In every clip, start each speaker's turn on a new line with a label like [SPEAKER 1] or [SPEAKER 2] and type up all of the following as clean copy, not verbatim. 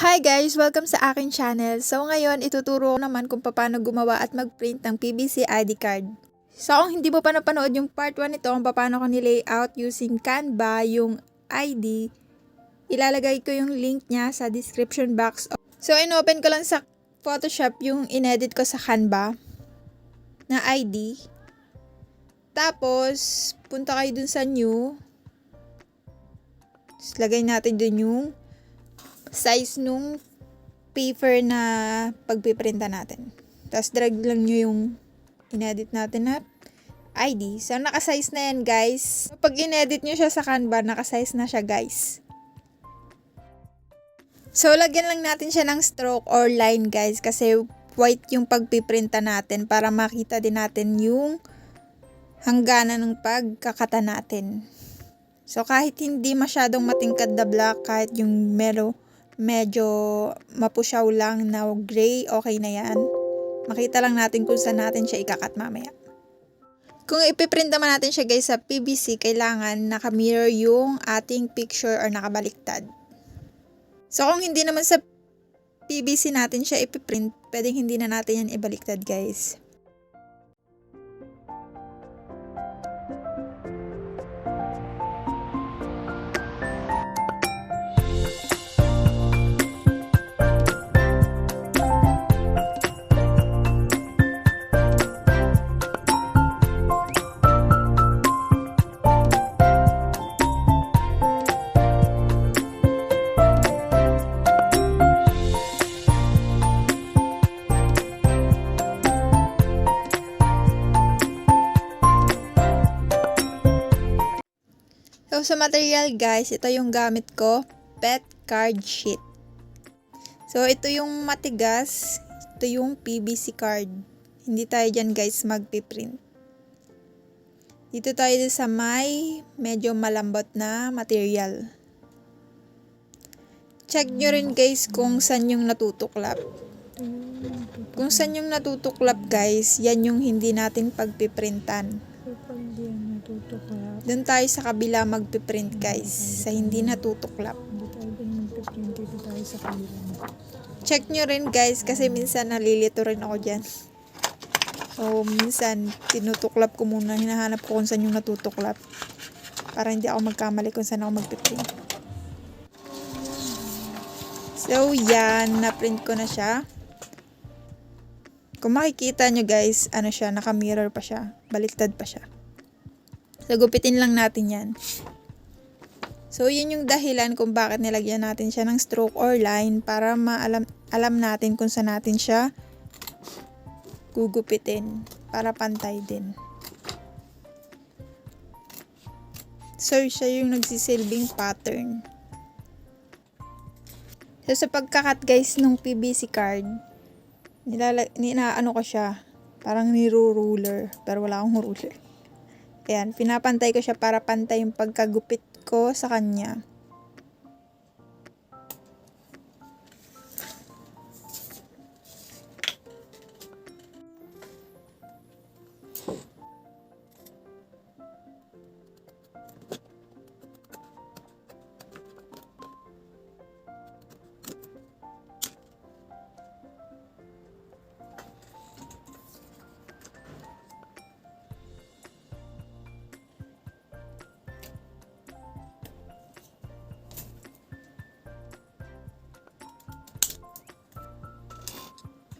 [SPEAKER 1] Hi guys! Welcome sa aking channel. So ngayon, ituturo ko naman kung paano gumawa at mag-print ng PVC ID card. So kung hindi mo pa napanood yung part 1 nito, kung paano ko ni-layout using Canva yung ID, ilalagay ko yung link niya sa description box. So inopen ko lang sa Photoshop yung inedit ko sa Canva na ID. Tapos, punta kayo dun sa new. Tapos lagay natin dun yung size nung paper na pagpiprinta natin. Tapos drag lang nyo yung inedit natin na ID. So nakasize na yan guys. Pag inedit nyo siya sa Canva, nakasize na siya guys. So lagyan lang natin siya ng stroke or line guys kasi white yung pagpiprinta natin para makita din natin yung hangganan ng pagkakata natin. So kahit hindi masyadong matingkad na black, kahit yung medyo mapusyaw lang na gray, okay na yan. Makita lang natin kung saan natin siya ikakat mamaya. Kung ipiprint naman natin siya guys sa PVC, kailangan naka-mirror yung ating picture or nakabaliktad. So kung hindi naman sa PVC natin siya ipiprint, pwedeng hindi na natin yan ibaliktad guys. So sa material guys, ito yung gamit ko, PET card sheet. So ito yung matigas, ito yung PVC card. Hindi tayo dyan guys magpiprint. Dito tayo sa may medyo malambot na material. Check nyo rin guys kung saan yung natutuklap. Kung saan yung natutuklap guys, yan yung hindi natin pagpiprintan. Doon tayo sa kabila magpiprint guys, sa hindi natutuklap. Check nyo rin guys kasi minsan nalilito rin ako dyan. So minsan tinutuklap ko muna, hinahanap ko kung saan yung natutuklap. Para hindi ako magkamali kung saan ako magpiprint. So yan, na-print ko na siya. Kung makikita nyo guys, ano siya, naka-mirror pa siya, baliktad pa siya. So, gupitin lang natin yan. So, yun yung dahilan kung bakit nilagyan natin siya ng stroke or line para alam natin kung saan natin siya gugupitin para pantay din. So, siya yung nagsisilbing pattern. So, sa pagkakat guys ng PVC card, inaano ko siya, parang niro-ruler, pero wala akong ruler. Ayan, pinapantay ko siya para pantay yung pagkagupit ko sa kanya.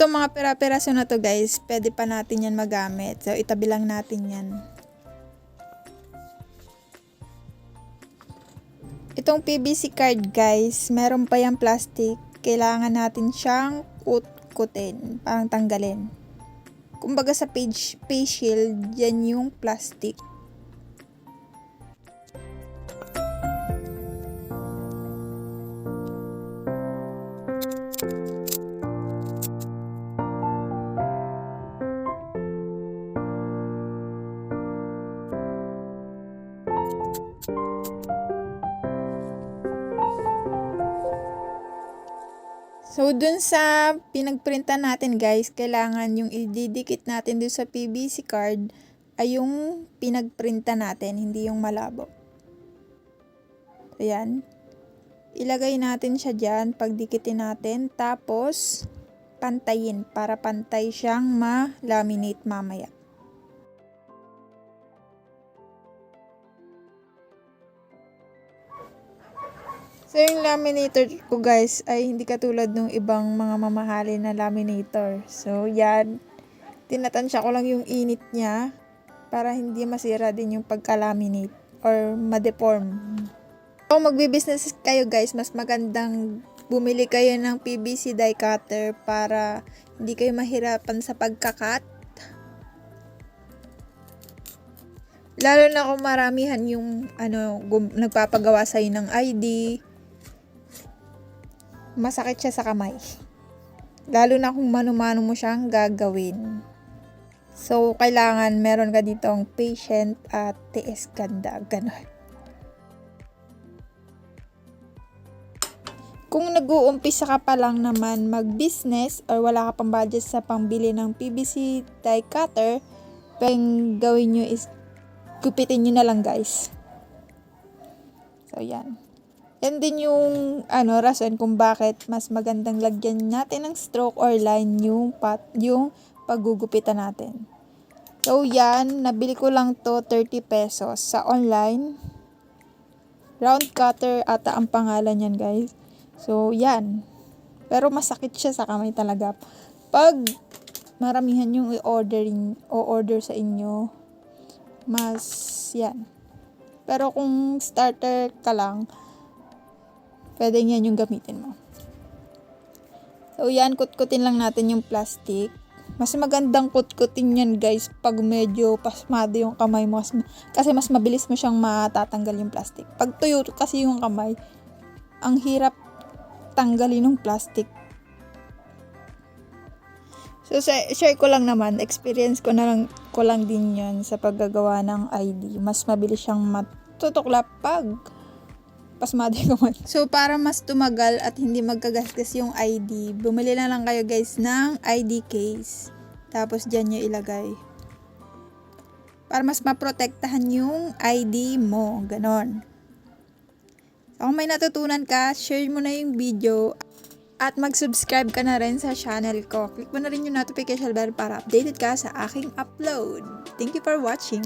[SPEAKER 1] Itong mga pera-peraso na to guys, pwede pa natin yan magamit. So, itabi lang natin yan. Itong PVC card guys, meron pa yung plastic. Kailangan natin siyang kut-kutin, parang tanggalin. Kumbaga sa face shield, yan yung plastic. So, dun sa pinagprintan natin guys, kailangan yung ididikit natin dun sa PVC card ay yung pinagprintan natin, hindi yung malabo. Ayan. ilagay natin siya dyan, pagdikitin natin, tapos pantayin para pantay siyang ma-laminate mamaya. So, yung laminator ko guys ay hindi katulad ng ibang mga mamahalin na laminator. So, yan. Tinatansya ko lang yung init niya para hindi masira din yung pagka-laminate or ma-deform. Kung magbi-business kayo guys, mas magandang bumili kayo ng PVC die cutter para hindi kayo mahirapan sa pagkakat. Lalo na kung maramihan yung nagpapagawa sa'yo ng ID. Masakit siya sa kamay. Lalo na kung mano-mano mo siyang gagawin. So, kailangan meron ka ditong patient at tiis ganda. Ganon. Kung nag-uumpisa ka pa lang naman mag-business or wala ka pang budget sa pangbili ng PVC die cutter, pwedeng gawin nyo is gupitin nyo na lang guys. So, yan. Yan din yung rason kung bakit mas magandang lagyan natin ng stroke or line yung paggugupitan natin. So, yan. Nabili ko lang to 30 pesos sa online. Round cutter ata ang pangalan yan guys. So, yan. Pero masakit siya sa kamay talaga. Pag maramihan yung i-order sa inyo, mas yan. Pero kung starter ka lang, pwede yan yung gamitin mo. So, yan. Kutkutin lang natin yung plastic. Mas magandang kutkutin yan, guys, pag medyo pasmado yung kamay mo. Kasi mas mabilis mo siyang matatanggal yung plastic. Pag tuyo kasi yung kamay, ang hirap tanggalin yung plastic. So, share ko lang naman. Experience ko lang din yan sa paggagawa ng ID. Mas mabilis siyang matutuklap pag pasmado yung kamay. So, para mas tumagal at hindi magkagasgas yung ID, bumili na lang kayo guys ng ID case. Tapos, dyan nyo ilagay. Para mas maprotektahan yung ID mo. Ganon. So, kung may natutunan ka, share mo na yung video. At mag-subscribe ka na rin sa channel ko. Click mo na rin yung notification bell para updated ka sa aking upload. Thank you for watching.